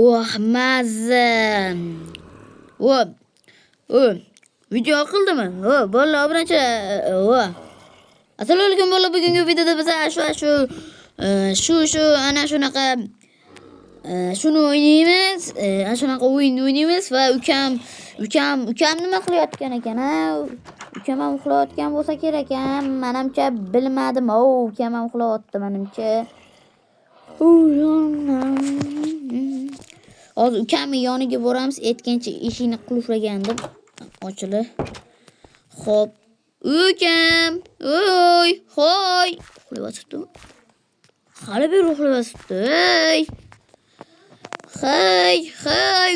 Oh, mazza. Oh. Oh. Video qildimi? Oh, bolalar birinchi. Oh. Assalomu alaykum bolalar. Bugungi videoda biz shu ana shunaqa shuni o'ynaymiz. Ana shunaqa o'yin o'ynaymiz va ukam nima qilayotgan ekan? Ukam ham uxlayotgan bo'lsa kerak ekan. Menimcha bilmadim. Ukam ham uxlayapti menimcha. Hozir ukamning yoniga boramiz. Aytgancha eshikni qulflagandim. Ochildi. Xo'p. Ukam. Oy, hoy. Uxlayapti. Hali bir uxlayapti. Hey,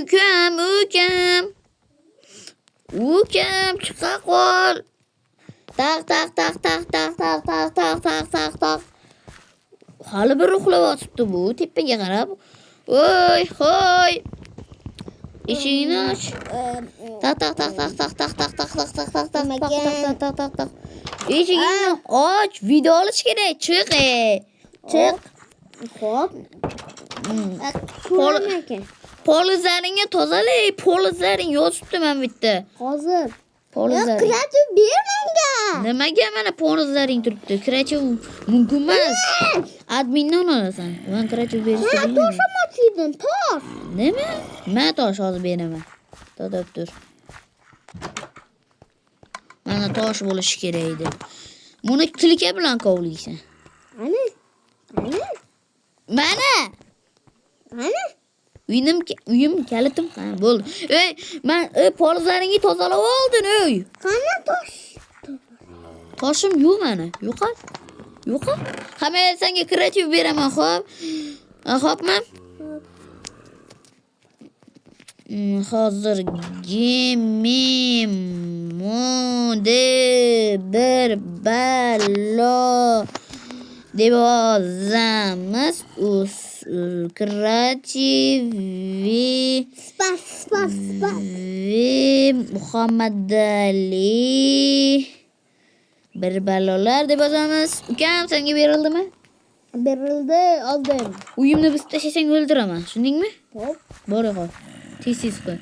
ukam. Ukam chiqa qol. Tak. Hali bir uxlayapti bu tepaga qarab. Oy, hoy. Eshikni och. Tak. Eshikni och. Video olish kerak. Chiq. Xo'p. Polizlaringni tozalay. Polizlaring yozibdi men bitta. Hozir. Polizlar. Kreativ ber menga. Nimaga mana polizlaring turibdi? Kreativ mumkin emas. Admindan olasan. Men kreativ berishni bilmayman. Tosh ochiydim, tosh. Nima? Men tosh hozir beraman. To'xtab tur. Mana tosh bo'lishi kerak edi. Buni klika bilan kovlaysan. Mana. Uyim kalitim. Ha, bo'ldi. Men polizlaringni tozalab oldin, Qani tosh? Toshim yo'q mana. Yo'q. Hamma senga kreativ beraman, xo'p. Xo'pmi? Hozir mode bir balo deb yozamiz. Kreativi Spas. Muhammad Ali bir balolar deb yozamiz. Ukam senga berildimi? Berildi, oldim. Uyimni biz tashlasang o'ldiraman. Tushundingmi? Xo'p. Bor qo'y. Tez qo'y.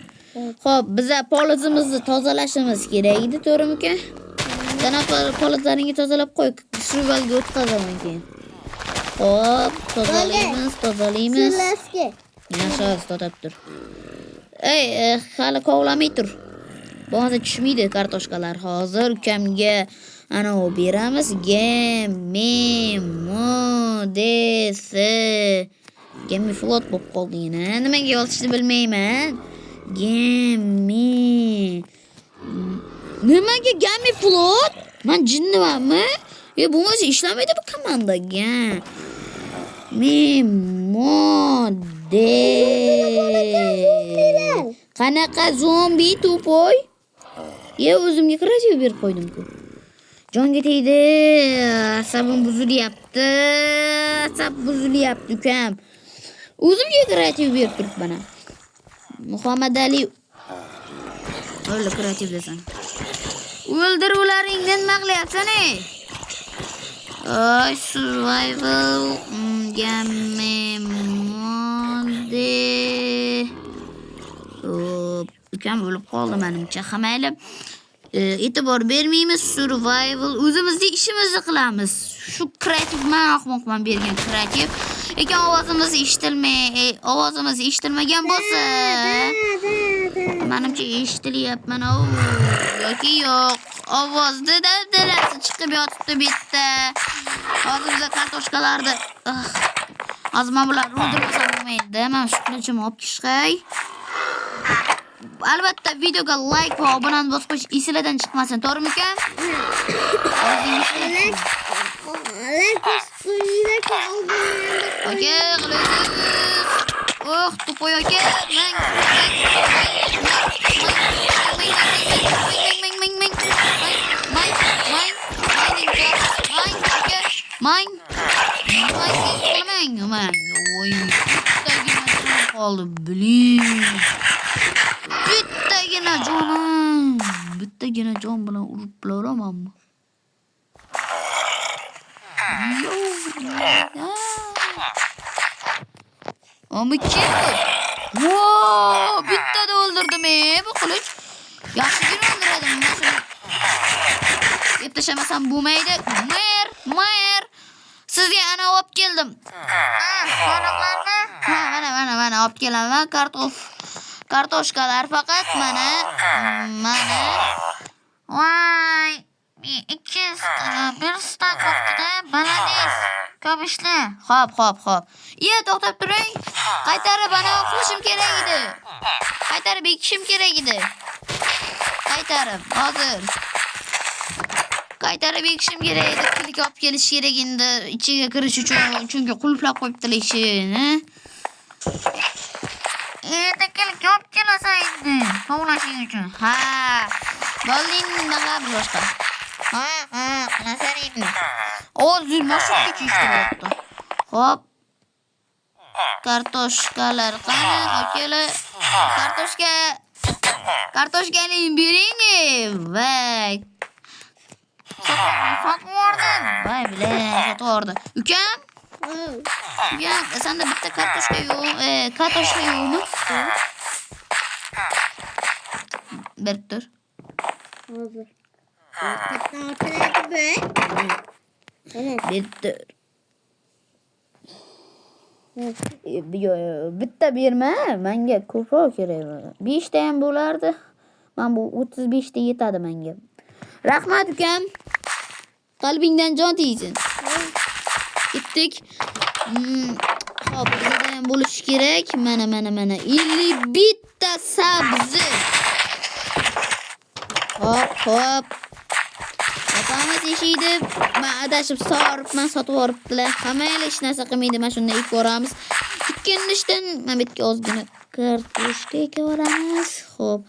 Xo'p, biz polizimizni tozalashimiz kerak edi, to'g'rimi uka? Sana polizlaringni tozalab qo'y. Survivalga o'tkazaman keyin. Xo'p, tozalaymiz. Silaski. Yaxshi, to'xtab tur. Hali kovlamay tur. Bo'lmasa tushmaydi kartoshkalar. Hozir ukamga ana u beramiz. Gemi flot bo'lib qoldi yana. Nimaga yozishni bilmayman. Nimaga gemi flot? Men jinnimanmi? Bo'lmasa ishlamaydi bu komandaga. Qanaqa zombi to'poy? O'zimga kreativ berib qo'ydim-ku. Jonga tegdi. Asabim buzilyapti. Ukam. O'zimga kreativ berib turibman. Muhammad Ali o'l kreativ desan. O'ldiruvlaringni nima qilyapsan, survival game mode. Ukam o'lib qoldi menimcha. Hammayla e'tibor bermaymiz. Survival o'zimizning ishimizni qilamiz. Shu kreativ men ahmoqman bergan kreativ. Lekin ovozimiz eshitilmagan bo'lsa, menimcha eshitilyapman. Yoki yo'q. Ovozda dabdalasi chiqib yotibdi bitta. Hozir biz kartoshkalarni hozir men bularni o'ldirmasam bo'lmaydi. Men shu qilichimni olib chiqay. Albatta videoga like va obunani bosib qo'yish esingizdan chiqmasin, to'g'rimi uka? Okey, qilaysiz. To'poy aka. Bittagina jon bilan urib bilamanmi? Ama kim bu? Voo, bitta da öldürdüm bu kılıç. Yaxshigina öldürdüm. Ben şunu deb tashlamasam bo'lmaydi. Mer. Sizga ana olib keldim. Qo'noqlarni? Ha, mana olib kelaman. Kartoshkalar faqat mana. Voy, 200 bir stak vaqtida baladiz. Ko'p ishli. Xo'p. To'xtab turing. Qaytarib ana qilishim kerak edi. Qaytarib ekishim kerak edi. Hozir. Qaytarib ekishim kerak edi. Kilik olib kelish kerak endi ichiga kirish uchun. Chunki qulflab qo'yibdilar ishini. Endi kilik olib kelasan endi. Tovlashing uchun. Ha. Bo'lding nima boshqa? Ha, qilasan endi. O'zim mashina kechishtiribdi. Xo'p. Kartoshkalar qani? Akalar. Kartoshkani bering. Voy. Sotvordim. Voy bilan sotvordi. Ukam? Ukam, senda bitta kartoshka yo'qmi? Berib tur. Hozir. Berib tur. Bitta berma, menga ko'proq kerak. 5 ta ham bo'lardi. Men bu 35 ta yetadi menga. Rahmat ukam. Qalbingdan jon tegsin. Ketdik. Xo'p, bizda ham bo'lish kerak. Mana 50 bitta sabzi. Xo'p. Otamiz eshiydi. Men adashib soribman, sotib yoribdilar. Hammaylar hech narsa qilmaydi. Mana shunday ekib boramiz. Dikkinishdan men bu yerga ozgina kartoshka ekib boramiz. Xo'p.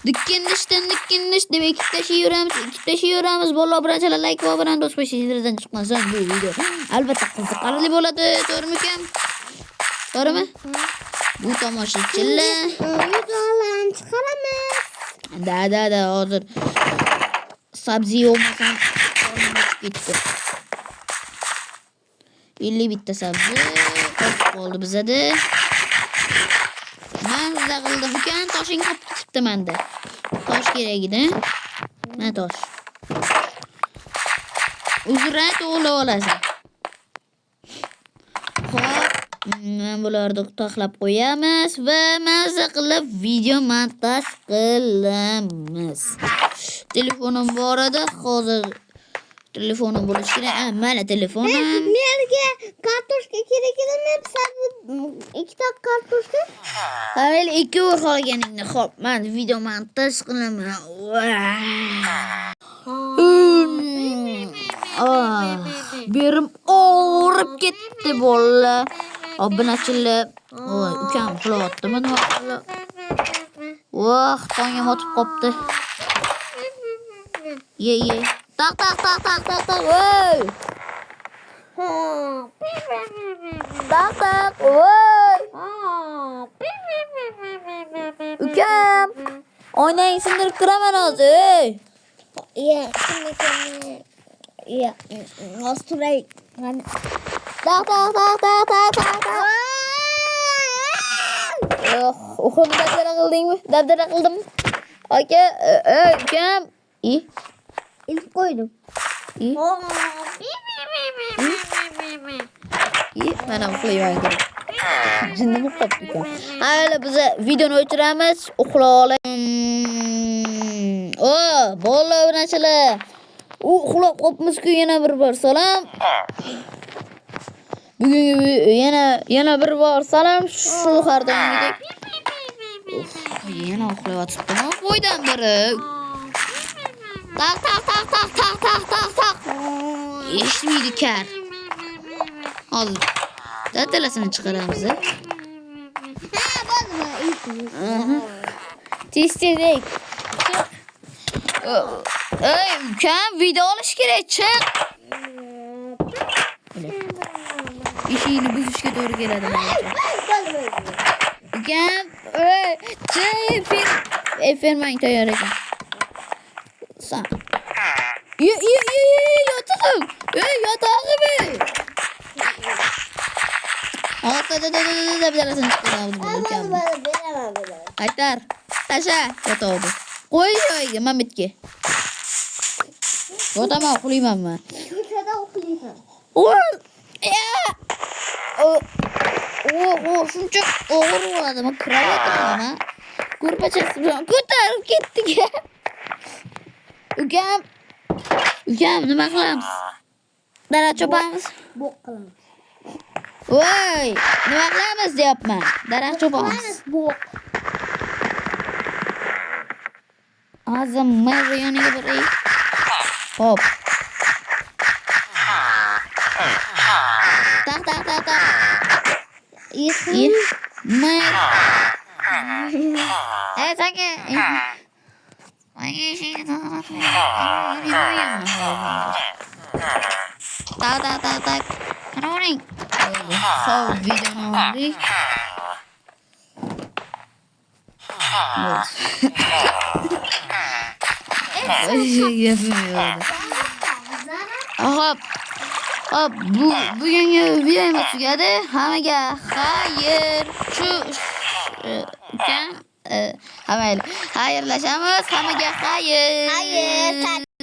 Dikkinishdan deb ekib tashlayveramiz. Bolalar birinchilar like va bilan do'st bo'lishingizdan chiqmasin bu video. Albatta qiziqarli bo'ladi, to'g'rimi? To'g'rimi? Bu tomoshachilar videolarni chiqaramiz. Da, hozir sabzi olmasam ketdi. 50 bitta sabzi qoldi bizada. Men sizga qildim ekan, toshing qolib ketibdi menda. Tosh kerak edi. Mana tosh. Uzra to'g'ri olasan. Xo'p, men bularni taxlab qo'yamiz va mazza qilib video montaj qilamiz. Telefonim bor edi, hozir telefonim bo'lishi kerak. Mana telefonim. Menga kartoshka kerak edi, men sabzi 2 ta kartoshka. Hali 2 qolganingni. Xo'p, men video montaj qilaman. Berim og'rib ketdi bolalar. Obunachilar. Voy, ukam uxlayaptimi nima qildi? Voh, tongim otib qopti. Ye. Tak. Voy. Tak. Voy. Ukam. Oynang sindirib kiraman hozir. Ya, osturay. Tak. O'qib dabdara qildingmi? Dabdara qildim. Aka, ukam. İlk koydum. Mana uxlayman kerak. Jinnim uxlab ekan. Hali biz videoni o'chiramiz, uxlab oling. Bolalar bilanchilar. Uxlab qopmiz-ku yana bir bor salom. Bugungi yana bir bor salom. Shu xardongidek. Yana uxlayotibdi. Qo'ydan biri. Tak. Eshitmaydi kar. Hozir dadalasini chiqaramiz. Tez-tezlik. Ey, ukam, video olish kerak, chiq. Ishingni buzishga to'g'ri keladi menimcha. Ukam, chiq. Fermang tayyor ekan. Sen. Yotdim. Yotog'im. bir tanesini çıkaralım. Bilemem. Aytar. Taşa. Yota oldu. Koy şöyle Mehmet'ki. Yotama okulayım ben. Köşede okuyacağım. Ya. Şunca ağır oladı mı? Kral ettim ama. Kurba çeksin. Kurtarıp gittik ya. Ükəm, nima qilamiz? Dara chopamiz. Bok qilamiz. Voy, nima qilamiz deyapman. Daraxt chopamiz. Bok. Hozir mayli yoniga boray. Hop. Tak. Yetsin. Mayli. Sanki. Tak. Running. So videonu aldık. Yapmıyorum. Hop. Bugungi videomiz tugadi. Hammaga xayr. Xayrlashamiz. Hammaga xayr. Hayır.